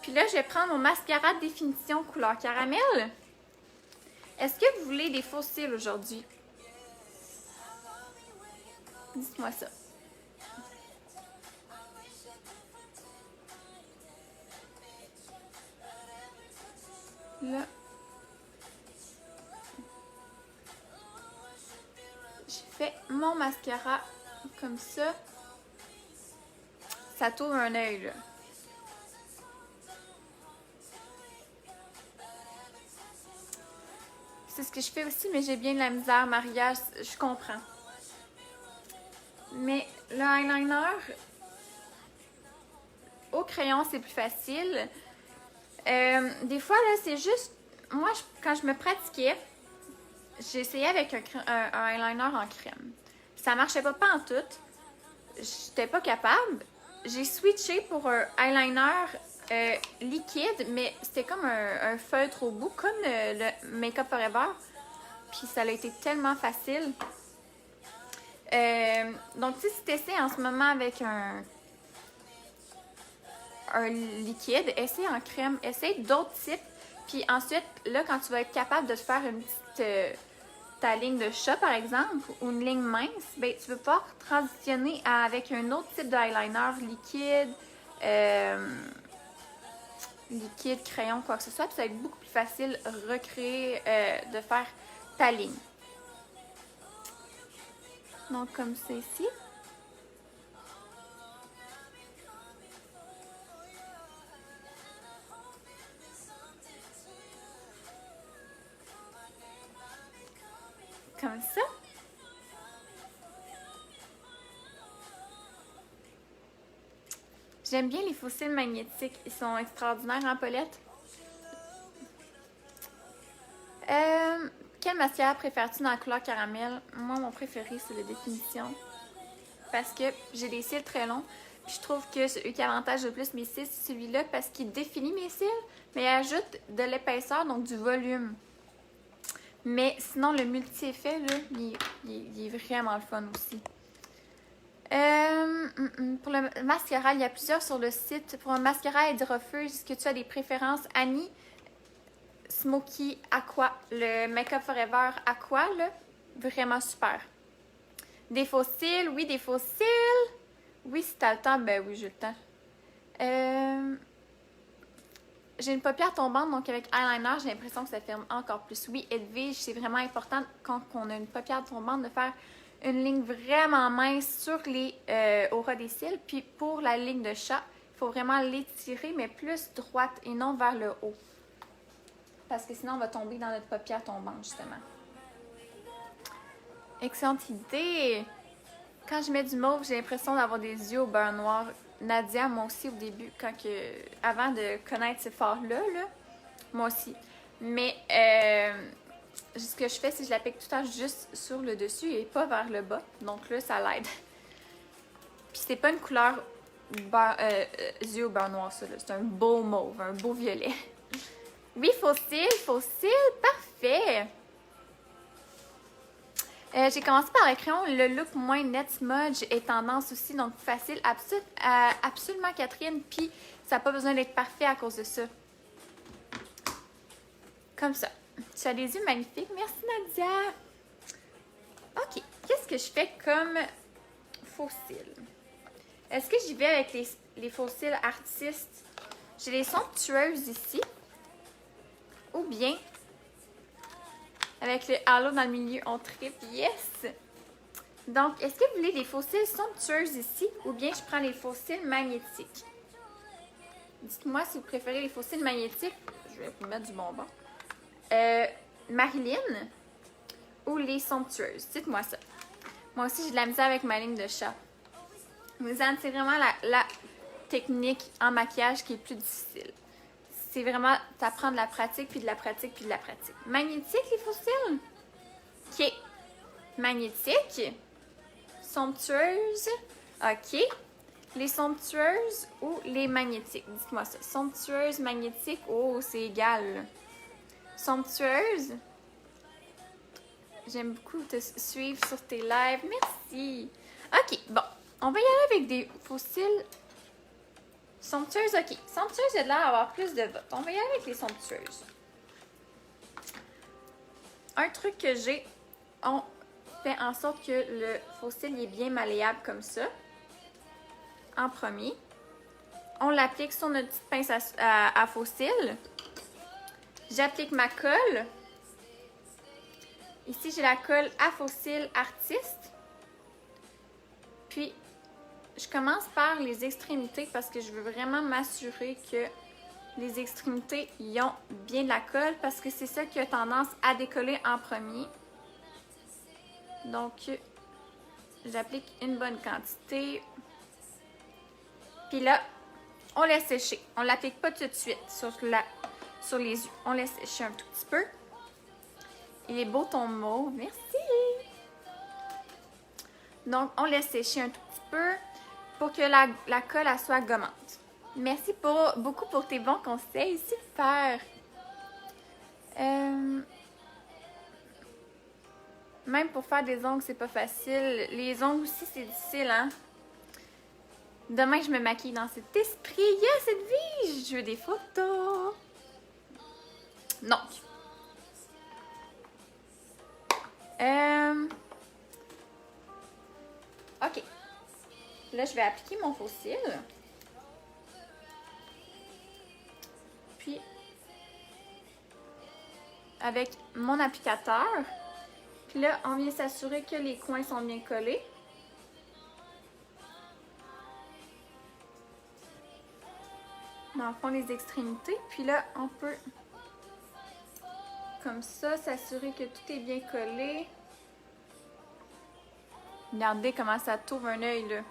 Puis là, je vais prendre mon mascara de définition couleur caramel. Est-ce que vous voulez des faux cils aujourd'hui? Dites-moi ça. Là. J'ai fait mon mascara comme ça. ça t'ouvre un œil, là. C'est ce que je fais aussi, mais j'ai bien de la misère, Maria, je comprends. Mais le eyeliner, au crayon, c'est plus facile. Des fois, là, c'est juste... Moi, quand je me pratiquais, j'ai essayé avec un eyeliner en crème. Ça marchait pas en tout. J'étais pas capable. J'ai switché pour un eyeliner liquide, mais c'était comme un feutre au bout, comme le Make-up Forever. Puis ça a été tellement facile. Donc, si tu essaies en ce moment avec un liquide, essaie en crème, essaie d'autres types. Puis ensuite, là, quand tu vas être capable de te faire une petite... ta ligne de chat, par exemple, ou une ligne mince, ben, tu peux pas transitionner avec un autre type d'eyeliner liquide, liquide, crayon, quoi que ce soit, puis ça va être beaucoup plus facile de recréer, de faire ta ligne. Donc, comme ça ici. Comme ça. J'aime bien les fossiles magnétiques. Ils sont extraordinaires en Paulette. Quel mascara préfères-tu dans la couleur caramel? Moi, mon préféré, c'est le Définition. Parce que j'ai des cils très longs. Puis je trouve que celui qui avantage le plus mes cils, c'est celui-là parce qu'il définit mes cils, mais il ajoute de l'épaisseur, donc du volume. Mais sinon, le multi-effet, là, il est vraiment le fun aussi. Pour le mascara, il y a plusieurs sur le site. Pour un mascara Eddie Refuge, est-ce que tu as des préférences? Annie, Smoky, Aqua, le Make-up Forever Aqua, là, vraiment super. Des faux cils, oui, des faux cils. Oui, si t'as le temps, ben oui, j'ai le temps. J'ai une paupière tombante, donc avec eyeliner, j'ai l'impression que ça ferme encore plus. Oui, Edwige, c'est vraiment important quand on a une paupière tombante de faire une ligne vraiment mince sur les au ras des cils. Puis pour la ligne de chat, il faut vraiment l'étirer, mais plus droite et non vers le haut. Parce que sinon, on va tomber dans notre paupière tombante, justement. Excellente idée! Quand je mets du mauve, j'ai l'impression d'avoir des yeux au beurre noir. Nadia, moi aussi, au début, avant de connaître ce fard-là, moi aussi. Mais ce que je fais, c'est que je l'applique tout le temps juste sur le dessus et pas vers le bas. Donc là, ça l'aide. Puis c'est pas une couleur yeux au beurre noir, ça. C'est un beau mauve, un beau violet. Oui, fossile, parfait! J'ai commencé par le crayon. Le look moins net smudge est tendance aussi, donc facile. Absolument, Catherine. Puis, ça n'a pas besoin d'être parfait à cause de ça. Comme ça. Tu as des yeux magnifiques. Merci, Nadia. OK. Qu'est-ce que je fais comme faux cils? Est-ce que j'y vais avec les faux cils artistes? J'ai les somptueuses ici. Ou bien... avec le halo dans le milieu, on tripe. Yes! Donc, est-ce que vous voulez des faux cils somptueuses ici ou bien je prends les faux cils magnétiques? Dites-moi si vous préférez les faux cils magnétiques. Je vais vous mettre du bonbon. Marilyn ou les somptueuses? Dites-moi ça. Moi aussi, j'ai de la misère avec ma ligne de chat. Suzanne, c'est vraiment la technique en maquillage qui est plus difficile. C'est vraiment t'apprendre de la pratique, puis de la pratique, puis de la pratique. Magnétique, les faux cils? OK. Magnétique. Somptueuse. OK. Les somptueuses ou les magnétiques? Dites-moi ça. Somptueuse, magnétique. Oh, c'est égal. Somptueuse. J'aime beaucoup te suivre sur tes lives. Merci. OK. Bon. On va y aller avec des faux cils. Somptueuse, OK. Somptueuse, il a l'air d'avoir plus de votes. On va y aller avec les somptueuses. Un truc que j'ai, on fait en sorte que le faux cil est bien malléable comme ça. En premier. On l'applique sur notre petite pince à faux cils. J'applique ma colle. Ici, j'ai la colle à faux cils artiste. Puis, je commence par les extrémités parce que je veux vraiment m'assurer que les extrémités y ont bien de la colle parce que c'est ça qui a tendance à décoller en premier. Donc, j'applique une bonne quantité. Puis là, on laisse sécher. On ne l'applique pas tout de suite sur les yeux. On laisse sécher un tout petit peu. Il est beau ton mot. Merci! Donc, on laisse sécher un tout petit peu pour que la colle elle soit gommante. Merci beaucoup pour tes bons conseils. Super! Même pour faire des ongles, c'est pas facile. Les ongles aussi, c'est difficile, hein? Demain, je me maquille dans cet esprit. Yeah, cette vie! Je veux des photos! Donc. OK. Là, je vais appliquer mon faux cil. Puis, avec mon applicateur. Puis là, on vient s'assurer que les coins sont bien collés. Dans le fond, les extrémités. Puis là, on peut, comme ça, s'assurer que tout est bien collé. Regardez comment ça t'ouvre un œil, là.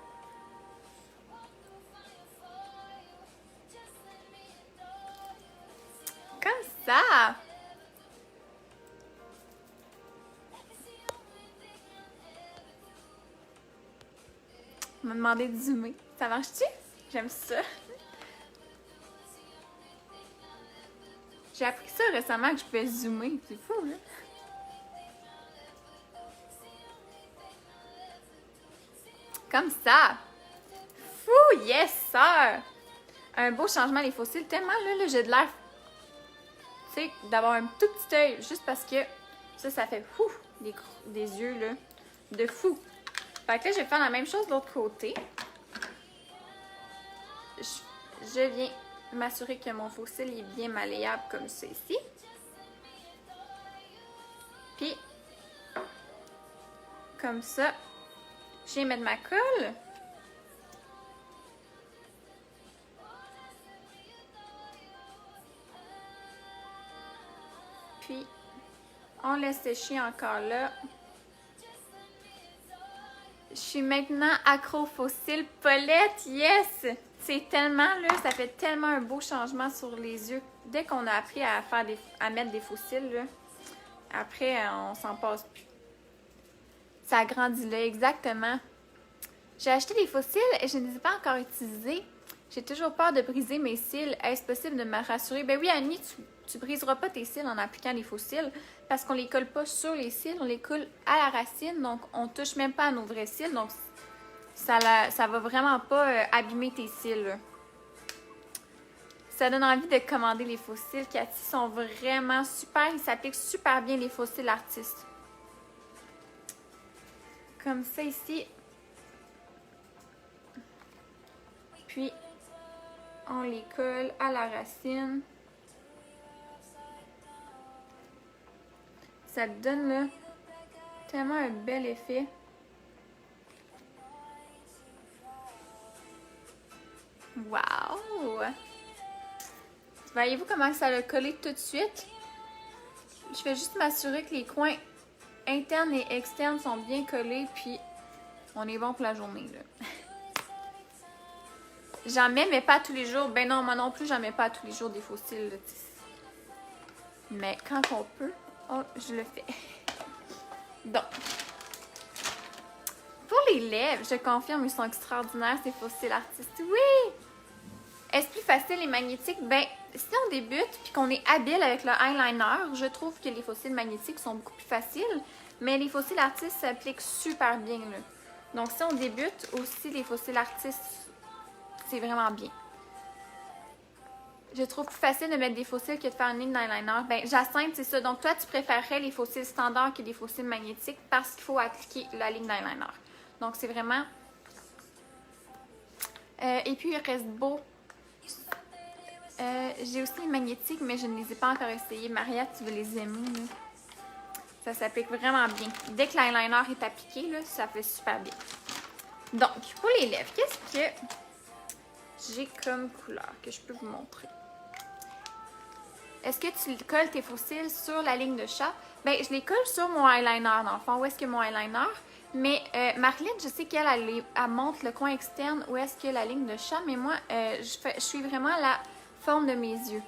Comme ça! On m'a demandé de zoomer. Ça marche-tu? J'aime ça. J'ai appris ça récemment que je pouvais zoomer. C'est fou, là. Comme ça. Fou, yes, sir! Un beau changement les fossiles. Tellement, là j'ai de l'air, tu sais, d'avoir un tout petit œil. Juste parce que ça fait fou, des yeux, là, de fou. Fait que là, je vais faire la même chose de l'autre côté. Je viens m'assurer que mon faux cil est bien malléable comme ça ici. Puis, comme ça, je viens mettre ma colle. Puis, on laisse sécher encore là. Je suis maintenant accro au faux cil. Paulette, yes! C'est tellement, là, ça fait tellement un beau changement sur les yeux. Dès qu'on a appris à mettre des faux cils, là, après, on s'en passe plus. Ça agrandit là, exactement. J'ai acheté des faux cils et je ne les ai pas encore utilisés. J'ai toujours peur de briser mes cils. Est-ce possible de me rassurer? Ben oui, Annie, tu briseras pas tes cils en appliquant des faux cils parce qu'on les colle pas sur les cils, on les colle à la racine, donc on touche même pas à nos vrais cils, donc ça va vraiment pas abîmer tes cils. Là. Ça donne envie de commander les faux cils. Cathy, sont vraiment super, ils s'appliquent super bien les faux cils artistes. Comme ça ici. Puis, on les colle à la racine. Ça donne là tellement un bel effet. Wow! Voyez-vous comment ça l'a collé tout de suite? Je vais juste m'assurer que les coins internes et externes sont bien collés, puis on est bon pour la journée, là. J'en mets, mais pas tous les jours. Ben non, moi non plus, j'en mets pas tous les jours des faux cils, là. Mais quand on peut, je le fais. Donc, pour les lèvres, je confirme, ils sont extraordinaires, ces faux cils artistes. Oui! Est-ce plus facile et magnétique? Ben, si on débute puis qu'on est habile avec le eyeliner, je trouve que les faux cils magnétiques sont beaucoup plus faciles, mais les faux cils artistes s'appliquent super bien, là. Donc, si on débute aussi, les faux cils artistes, c'est vraiment bien. Je trouve plus facile de mettre des faux cils que de faire une ligne d'eyeliner. Ben, Jacinthe, c'est ça. Donc, toi, tu préférerais les faux cils standards que les faux cils magnétiques parce qu'il faut appliquer la ligne d'eyeliner. Donc, c'est vraiment... et puis, il reste beau. J'ai aussi les magnétiques, mais je ne les ai pas encore essayés. Maria, tu veux les aimer, là? Ça s'applique vraiment bien. Dès que l'eyeliner est appliqué, là, ça fait super bien. Donc, pour les lèvres, qu'est-ce que j'ai comme couleur que je peux vous montrer? Est-ce que tu colles tes faux cils sur la ligne de chat? Ben, je les colle sur mon eyeliner, dans le fond. Où est-ce que mon eyeliner? Mais Marilyn, je sais qu'elle elle montre le coin externe où est-ce que la ligne de chat, mais moi, je suis vraiment la forme de mes yeux.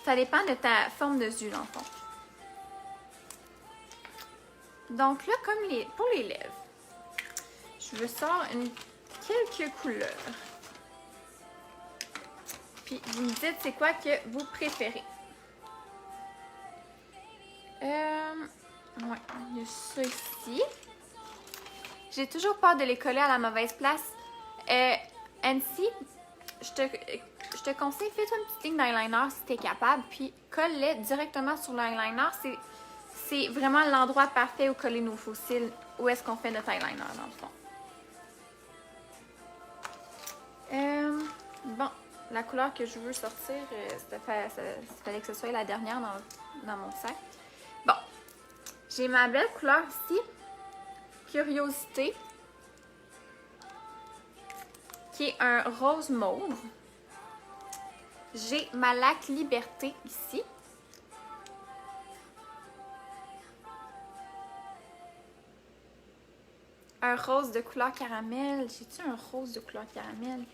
Ça dépend de ta forme de yeux, dans le fond. Donc là, comme pour les lèvres, je veux sortir quelques couleurs. Puis vous me dites c'est quoi que vous préférez. Ouais, il y a ça ici. J'ai toujours peur de les coller à la mauvaise place. Nancy, je te conseille, fais-toi une petite ligne d'eyeliner si tu es capable, puis colle-les directement sur l'eyeliner. C'est vraiment l'endroit parfait où coller nos faux cils. Où est-ce qu'on fait notre eyeliner, dans le fond. Bon, la couleur que je veux sortir, il fallait que ce soit la dernière dans mon sac. Bon, j'ai ma belle couleur ici, Curiosité, qui est un rose mauve. J'ai ma lac Liberté ici. Un rose de couleur caramel. J'ai-tu un rose de couleur caramel?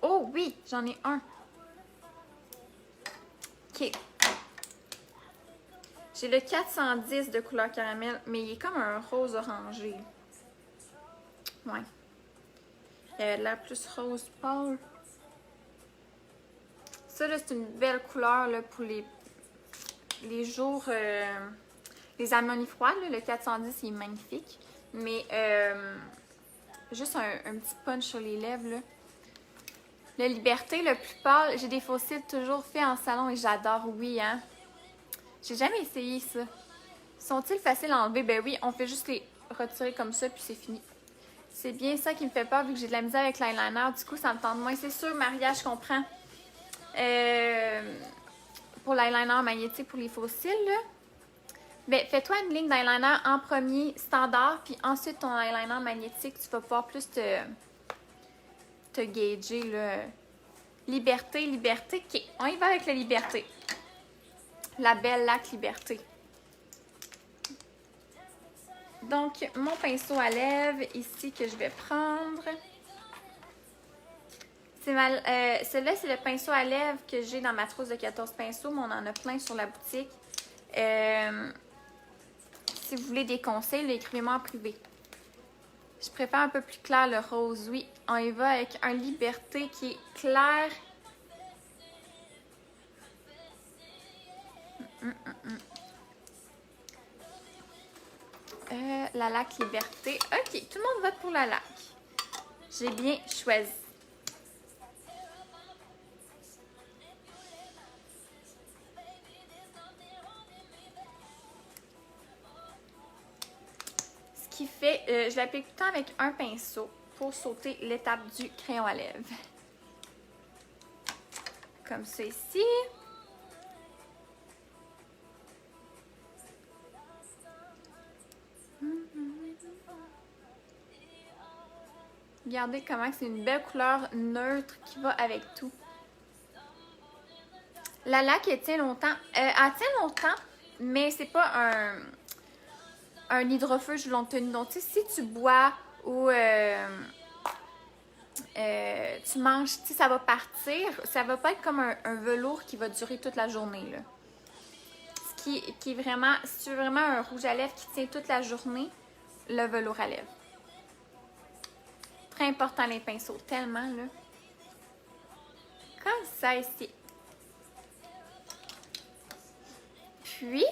Oh oui, j'en ai un. Ok. J'ai le 410 de couleur caramel, mais il est comme un rose orangé. Ouais. Il a l'air plus rose pâle. Ça, là, c'est une belle couleur là, pour les jours... les harmonies froides, là, le 410, il est magnifique. Mais juste un petit punch sur les lèvres. Là. La Liberté, le plus pâle, j'ai des faux cils toujours faits en salon et j'adore, oui, hein. J'ai jamais essayé ça. Sont-ils faciles à enlever? Ben oui, on fait juste les retirer comme ça, puis c'est fini. C'est bien ça qui me fait peur, vu que j'ai de la misère avec l'eyeliner. Du coup, ça me tente moins. C'est sûr, Maria, je comprends. Pour l'eyeliner magnétique, pour les faux cils, là. Ben, fais-toi une ligne d'eyeliner en premier, standard, puis ensuite ton eyeliner magnétique, tu vas pouvoir plus te gager, là. Liberté, Liberté. OK, on y va avec la Liberté. La belle lac Liberté. Donc, mon pinceau à lèvres ici que je vais prendre. Celui-là, c'est le pinceau à lèvres que j'ai dans ma trousse de 14 pinceaux, mais on en a plein sur la boutique. Si vous voulez des conseils, écrivez-moi en privé. Je préfère un peu plus clair le rose. Oui, on y va avec un Liberté qui est clair. La lac Liberté. OK, tout le monde vote pour la lac. J'ai bien choisi. Ce qui fait, je l'applique tout le temps avec un pinceau pour sauter l'étape du crayon à lèvres. Comme ça ici. Regardez comment c'est une belle couleur neutre qui va avec tout. La laque, elle tient longtemps. Elle tient longtemps, mais c'est pas un hydrofuge longue tenue. Donc, tu sais, si tu bois ou tu manges, tu sais, ça va partir. Ça va pas être comme un velours qui va durer toute la journée, là. Ce qui est vraiment, si tu veux vraiment un rouge à lèvres qui tient toute la journée, le velours à lèvres. Très important les pinceaux, tellement, là. Comme ça ici. Puis,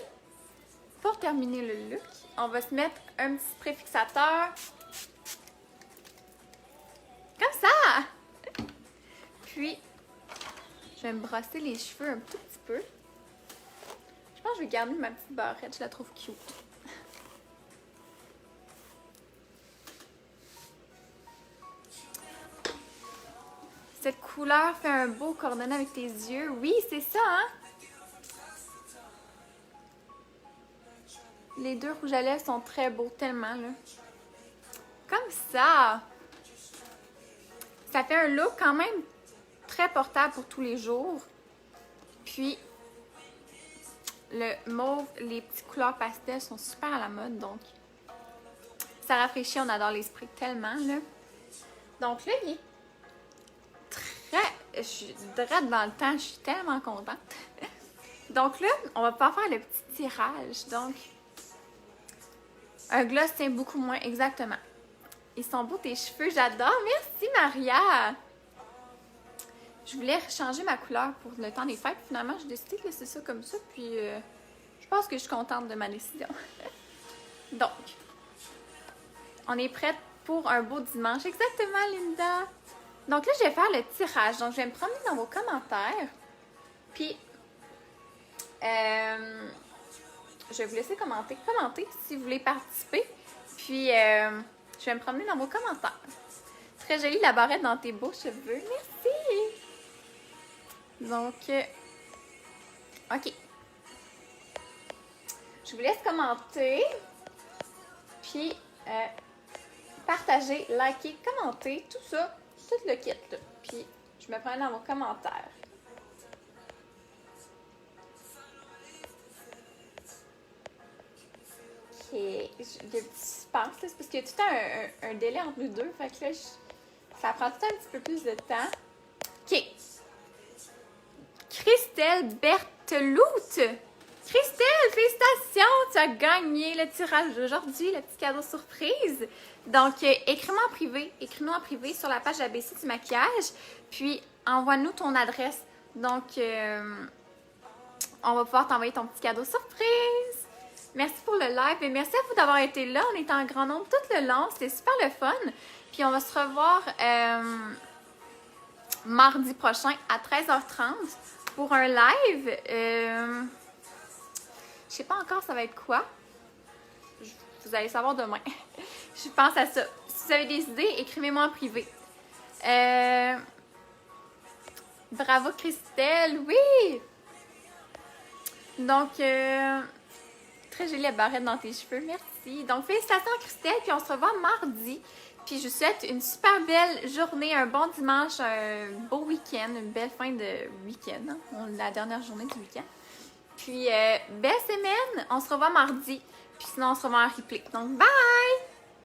pour terminer le look, on va se mettre un petit préfixateur. Comme ça! Puis, je vais me brosser les cheveux un tout petit peu. Je pense que je vais garder ma petite barrette, je la trouve cute. Cette couleur fait un beau coordonné avec tes yeux. Oui, c'est ça, hein? Les deux rouges à lèvres sont très beaux, tellement, là. Comme ça! Ça fait un look quand même très portable pour tous les jours. Puis, le mauve, les petites couleurs pastel sont super à la mode, donc ça rafraîchit, on adore les sprays tellement, là. Donc là, il est très... Je suis direct dans le temps, je suis tellement contente. Donc là, on va pouvoir faire le petit tirage. Donc, un gloss tient beaucoup moins, exactement. Ils sont beaux tes cheveux, j'adore. Merci Maria! Je voulais changer ma couleur pour le temps des fêtes. Finalement, j'ai décidé de laisser ça comme ça. Puis, je pense que je suis contente de ma décision. Donc, on est prête pour un beau dimanche. Exactement, Linda! Donc là, je vais faire le tirage. Donc, je vais me promener dans vos commentaires. Puis, je vais vous laisser commenter. Commentez si vous voulez participer. Puis, je vais me promener dans vos commentaires. Très jolie la barrette dans tes beaux cheveux. Merci! Donc, OK. Je vous laisse commenter. Puis, partager, liker, commenter, tout ça. Tout le kit, là. Puis, je me promène dans vos commentaires. OK. Il y a un petit suspense, là. C'est parce qu'il y a tout le temps un délai entre les deux. Fait que là, ça prend tout le temps un petit peu plus de temps. OK. Christelle Berthelout. Christelle, félicitations! Tu as gagné le tirage d'aujourd'hui, le petit cadeau surprise. Donc, écris-moi en privé. Écris-nous en privé sur la page ABC du maquillage. Puis, envoie-nous ton adresse. Donc, on va pouvoir t'envoyer ton petit cadeau surprise. Merci pour le live et merci à vous d'avoir été là. On est en grand nombre tout le long. C'était super le fun. Puis, on va se revoir mardi prochain à 13h30 pour un live. Je sais pas encore ça va être quoi. Vous allez savoir demain. Je pense à ça. Si vous avez des idées, écrivez-moi en privé. Bravo Christelle, oui! Donc, très jolie la barrette dans tes cheveux, merci. Donc, félicitations Christelle, puis on se revoit mardi. Puis je vous souhaite une super belle journée, un bon dimanche, un beau week-end, une belle fin de week-end. Hein? La dernière journée du week-end. Puis, belle semaine, on se revoit mardi. Puis sinon, on se revoit en replay. Donc, bye!